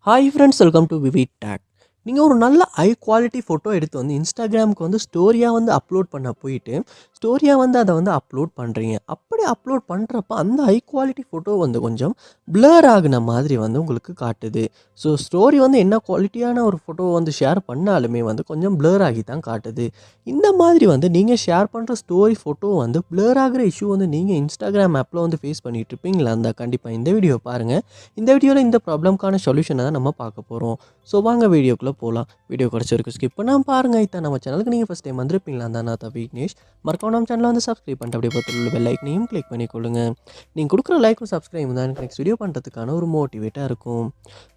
Hi friends, welcome to VividTech. நீங்கள் ஒரு நல்ல ஹை குவாலிட்டி ஃபோட்டோ எடுத்து வந்து இன்ஸ்டாகிராமுக்கு வந்து ஸ்டோரியாக வந்து அப்லோட் பண்ண போயிட்டு ஸ்டோரியாக வந்து அதை வந்து அப்லோட் பண்ணுறீங்க. அப்படி அப்லோட் பண்ணுறப்ப அந்த ஹை குவாலிட்டி ஃபோட்டோ வந்து கொஞ்சம் பிளர் ஆகின மாதிரி வந்து உங்களுக்கு காட்டுது. ஸோ ஸ்டோரி வந்து என்ன குவாலிட்டியான ஒரு ஃபோட்டோ வந்து ஷேர் பண்ணாலுமே வந்து கொஞ்சம் பிளர் ஆகி தான் காட்டுது. இந்த மாதிரி வந்து நீங்கள் ஷேர் பண்ணுற ஸ்டோரி ஃபோட்டோ வந்து பிளர் ஆகிற இஷ்யூ வந்து நீங்கள் இன்ஸ்டாகிராம் ஆப்பில் வந்து ஃபேஸ் பண்ணிகிட்டு இருப்பீங்களா? அந்த கண்டிப்பாக இந்த வீடியோ பாருங்கள். இந்த வீடியோவில் இந்த ப்ராப்ளம்க்கான சொல்யூஷனை தான் நம்ம பார்க்க போகிறோம். ஸோ வாங்க வீடியோக்குள்ளே போகலாம். வீடியோ கிடச்ச வரைக்கும் ஸ்கிப் பண்ணாமல் பாருங்கள். இதான் நம்ம சேனலுக்கு நீங்கள் ஃபஸ்ட் டைம் வந்திருப்பீங்களா? தான் நான் விக்னேஷ். மறக்காம நம்ம சேனலை வந்து சப்ஸ்கிரைப் பண்ணிட்டு அப்படியே பார்த்து பெல் ஐக்கனையும் கிளிக் பண்ணிக்கொள்ளுங்க. நீங்கள் கொடுக்குற லைக்கும் சப்ஸ்கிரைப் தான் எனக்கு நெக்ஸ்ட் வீடியோ பண்ணுறதுக்கான ஒரு மோட்டிவேட்டாக இருக்கும்.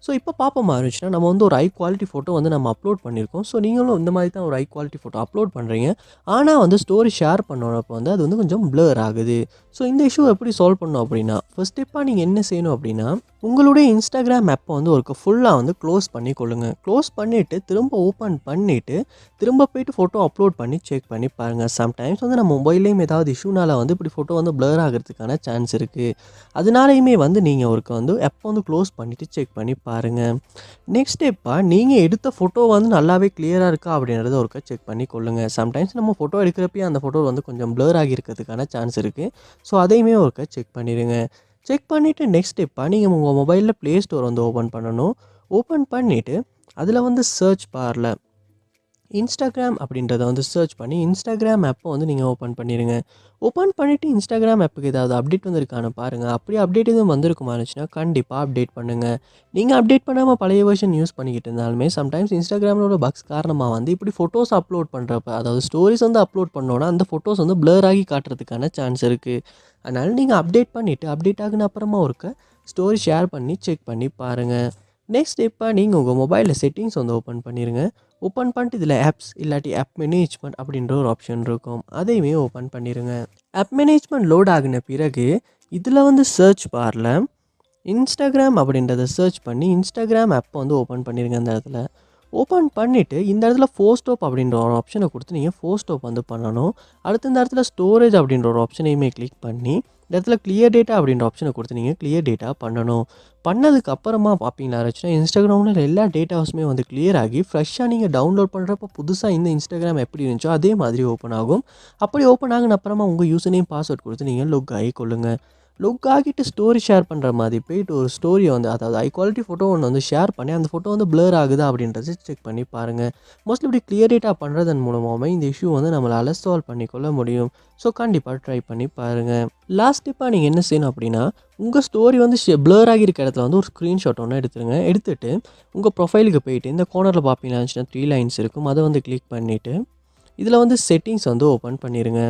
ஸோ இப்போ பார்ப்போம் ஆரம்பிச்சுன்னா நம்ம வந்து ஒரு ஹை குவாலிட்டி ஃபோட்டோ வந்து நம்ம அப்லோட் பண்ணியிருக்கோம். ஸோ நீங்களும் இந்த மாதிரி தான் ஒரு ஹை குவாலிட்டி ஃபோட்டோ அப்லோட் பண்ணுறீங்க. ஆனால் வந்து ஸ்டோரி ஷேர் பண்ணுறப்போ வந்து அது வந்து கொஞ்சம் பிளர் ஆகுது. ஸோ இந்த இஷ்யூ எப்படி சால்வ் பண்ணணும் அப்படின்னா ஃபர்ஸ்ட் ஸ்டெப்பாக நீங்கள் என்ன செய்யணும் அப்படின்னா உங்களுடைய இன்ஸ்டாகிராம் ஆப்பை வந்து ஒரு ஃபுல்லாக வந்து க்ளோஸ் பண்ணி கொள்ளுங்கள். க்ளோஸ் பண்ணிவிட்டு திரும்ப ஓப்பன் பண்ணிவிட்டு திரும்ப போய்ட்டு ஃபோட்டோ அப்லோட் பண்ணி செக் பண்ணி பாருங்கள். சம்டைம்ஸ் வந்து நம்ம மொபைல்லேயும் ஏதாவது இஷ்யூனால் வந்து இப்படி ஃபோட்டோ வந்து பிளர் ஆகிறதுக்கான சான்ஸ் இருக்குது. அதனாலையுமே வந்து நீங்கள் ஒருக்க வந்து ஆப்பை வந்து க்ளோஸ் பண்ணிவிட்டு செக் பண்ணி பாருங்கள். நெக்ஸ்ட் ஸ்டெப்பாக நீங்கள் எடுத்த ஃபோட்டோ வந்து நல்லாவே கிளியராக இருக்கா அப்படின்றத ஒருக்க செக் பண்ணி கொள்ளுங்கள். சம்டைம்ஸ் நம்ம ஃபோட்டோ எடுக்கிறப்பே அந்த ஃபோட்டோ வந்து கொஞ்சம் பிளர் ஆகியிருக்கிறதுக்கான சான்ஸ் இருக்குது. ஸோ அதையுமே ஒருக்க செக் பண்ணிடுங்க. செக் பண்ணிவிட்டு நெக்ஸ்ட் ஸ்டெப்பாக நீங்கள் உங்கள் மொபைலில் ப்ளே ஸ்டோர் வந்து ஓப்பன் பண்ணணும். ஓப்பன் பண்ணிவிட்டு அதில் வந்து சர்ச் பாரில் இன்ஸ்டாகிராம் அப்படின்றத வந்து சர்ச் பண்ணி இன்ஸ்டாகிராம் ஆப்பை வந்து நீங்கள் ஓப்பன் பண்ணிடுங்க. ஓப்பன் பண்ணிவிட்டு இன்ஸ்டாகிராம் ஆப்புக்கு ஏதாவது அப்டேட் வந்திருக்கான்னு பாருங்கள். அப்படி அப்டேட் எதுவும் வந்திருக்குமா இருந்துச்சுன்னா கண்டிப்பாக அப்டேட் பண்ணுங்கள். நீங்கள் அப்டேட் பண்ணாமல் பழைய வெர்ஷன் யூஸ் பண்ணிக்கிட்டு இருந்தாலுமே சம்டைம்ஸ் இன்ஸ்டாகிராமோட பக்ஸ் காரணமாக வந்து இப்படி ஃபோட்டோஸ் அப்லோட் பண்ணுறப்ப அதாவது ஸ்டோரிஸ் வந்து அப்லோட் பண்ணோன்னா அந்த ஃபோட்டோஸ் வந்து பிளர் ஆகி காட்டுறதுக்கான சான்ஸ் இருக்குது. அதனால் நீங்கள் அப்டேட் பண்ணிவிட்டு அப்டேட் ஆகின அப்புறமா ஒருக்க ஸ்டோரி ஷேர் பண்ணி செக் பண்ணி பாருங்கள். நெக்ஸ்ட் ஸ்டெப்பாக நீங்கள் உங்கள் மொபைலில் செட்டிங்ஸ் வந்து ஓப்பன் பண்ணிடுங்க. ஓப்பன் பண்ணிட்டு இதில் ஆப்ஸ் இல்லாட்டி ஆப் மேனேஜ்மெண்ட் அப்படின்ற ஒரு ஆப்ஷன் இருக்கும். அதையுமே ஓப்பன் பண்ணிடுங்க. ஆப் மேனேஜ்மெண்ட் லோட் ஆகின பிறகு இதில் வந்து சர்ச் பாரில் இன்ஸ்டாகிராம் அப்படின்றத சர்ச் பண்ணி இன்ஸ்டாகிராம் ஆப்பை வந்து ஓப்பன் பண்ணிடுங்க. அந்த இடத்துல ஓப்பன் பண்ணிவிட்டு இந்த இடத்துல ஃபோஸ்டோப் அப்படின்ற ஒரு ஆப்ஷனை கொடுத்து நீங்கள் ஃபோஸ்டோப் வந்து பண்ணணும். அடுத்து இந்த இடத்துல ஸ்டோரேஜ் அப்படின்ற ஒரு ஆப்ஷனையுமே கிளிக் பண்ணி இந்த இடத்துல கிளியர் டேட்டா அப்படின்ற ஆப்ஷனை கொடுத்து நீங்கள் கிளியர் டேட்டா பண்ணணும். பண்ணதுக்கு அப்புறமா பார்ப்பீங்களா இருந்துச்சுன்னா இன்ஸ்டாகிராமில் எல்லா டேட்டாஸுமே வந்து கிளியர் ஆகி ஃப்ரெஷ்ஷாக நீங்கள் டவுன்லோட் பண்ணுறப்ப புதுசாக இந்த இன்ஸ்டாகிராம் எப்படி இருந்துச்சோ அதே மாதிரி ஓப்பன் ஆகும். அப்படி ஓப்பன் ஆகின அப்புறமா உங்கள் யூசர் நேம் பாஸ்வேர்ட் கொடுத்து நீங்கள் லாக் ஆகி கொள்ளுங்கள். லுக் ஆகிட்டு ஸ்டோரி ஷேர் பண்ணுற மாதிரி போயிட்டு ஒரு ஸ்டோரியை வந்து அதாவது ஹை குவாலிட்டி ஃபோட்டோ ஒன்று வந்து ஷேர் பண்ணி அந்த ஃபோட்டோ வந்து பிளர் ஆகுதா அப்படின்றத செக் பண்ணி பாருங்கள். மோஸ்ட்லி இப்படி கிளியர் டேட்டா பண்ணுறதன் மூலமாகவே இந்த இஷ்யூ வந்து நம்மளால் சால்வ் பண்ணிக்கொள்ள முடியும். ஸோ கண்டிப்பாக ட்ரை பண்ணி பாருங்கள். லாஸ்ட் டிப்பாக நீங்கள் என்ன செய்யணும் அப்படின்னா உங்கள் ஸ்டோரி வந்து பிளர் ஆகியிருக்க இடத்துல வந்து ஒரு ஸ்க்ரீன்ஷாட் ஒன்று எடுத்துருங்க. எடுத்துகிட்டு உங்கள் ப்ரொஃபைலுக்கு போயிட்டு இந்த கார்னரில் பார்ப்பீங்கன்னா 3 லைன்ஸ் இருக்கும். அதை வந்து கிளிக் பண்ணிவிட்டு இதில் வந்து செட்டிங்ஸ் வந்து ஓப்பன் பண்ணிடுங்க.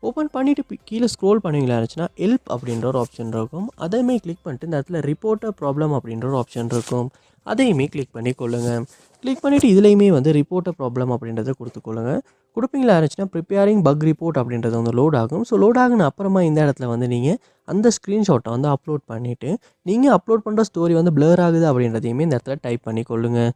ஓப்பன் பண்ணிவிட்டு கீழே ஸ்க்ரோல் பண்ணிங்களா இருந்துச்சுன்னா ஹெல்ப் அப்படின்ற ஒரு ஆப்ஷன் இருக்கும். அதையுமே கிளிக் பண்ணிட்டு இந்த இடத்துல ரிப்போர்ட்டர் ப்ராப்ளம் அப்படின்ற ஒரு ஆப்ஷன் இருக்கும். அதையுமே கிளிக் பண்ணி கொள்ளுங்கள். கிளிக் பண்ணிவிட்டு இதுலேயுமே வந்து ரிப்போர்ட்டர் ப்ராப்ளம் அப்படின்றத கொடுத்துக்கொள்ளுங்க. கொடுப்பீங்களா இருந்துச்சுன்னா ப்ரிப்பேரிங் பக் ரிப்போர்ட் அப்படின்றது வந்து லோட் ஆகும். ஸோ லோட் ஆகுன அப்புறமா இந்த இடத்துல வந்து நீங்கள் அந்த ஸ்க்ரீன்ஷாட்டை வந்து அப்லோட் பண்ணிவிட்டு நீங்கள் அப்லோட் பண்ணுற ஸ்டோரி வந்து பிளர் ஆகுது அப்படின்றதையுமே இந்த இடத்துல டைப் பண்ணி கொள்ளுங்கள்.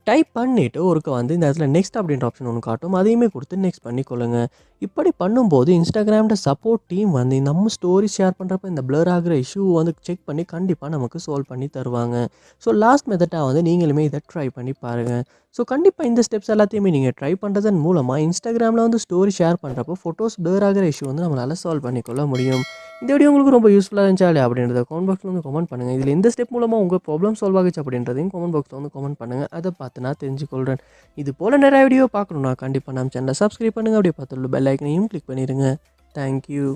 டைப் பண்ணிவிட்டு ஒருக்க வந்து இந்த இடத்துல நெக்ஸ்ட் அப்படின்ற ஆப்ஷன் ஒன்று காட்டும். அதையுமே கொடுத்து நெக்ஸ்ட் பண்ணிக்கொள்ளுங்க. இப்படி பண்ணும்போது இன்ஸ்டாகிராமோட சப்போர்ட் டீம் வந்து நம்ம ஸ்டோரி ஷேர் பண்ணுறப்ப இந்த பிளர் ஆகிற இஷ்யூ வந்து செக் பண்ணி கண்டிப்பாக நமக்கு சால்வ் பண்ணி தருவாங்க. ஸோ லாஸ்ட் மெத்தடாக வந்து நீங்களுமே இதை ட்ரை பண்ணி பாருங்கள். ஸோ கண்டிப்பாக இந்த ஸ்டெப்ஸ் எல்லாத்தையுமே நீங்கள் ட்ரை பண்ணுறதன் மூலமாக இன்ஸ்டாகிராமில் வந்து ஸ்டோரி ஷேர் பண்ணுறப்போ ஃபோட்டோஸ் பிளர் ஆகிற இஷ்யூ வந்து நம்மளால் சால்வ் பண்ணிக்கொள்ள முடியும். இந்த வீடியோ உங்களுக்கு ரொம்ப யூஸ்ஃபுல்லாக இருந்துச்சா இல்லையா அப்படின்றத கமெண்ட் பாக்ஸில் வந்து கமெண்ட் பண்ணுங்கள். இதில் எந்த ஸ்டெப் மூலமாக உங்கள் ப்ராப்ளம் சால்வ் ஆகிச்சு அப்படின்றதையும் கமெண்ட் பாக்ஸில் வந்து கமெண்ட் பண்ணுங்கள். அதை பார்த்து நான் தெரிஞ்சுக்கொள்கிறேன். இது போல் நிறைய வீடியோ பார்க்கணுன்னா கண்டிப்பாக நம்ம சேனலை சப்ஸ்கிரைப் பண்ணுங்கள். அப்படியே பார்த்துள்ள பெல் ஐக்கனையும் கிளிக் பண்ணிடுங்க. தேங்க்யூ.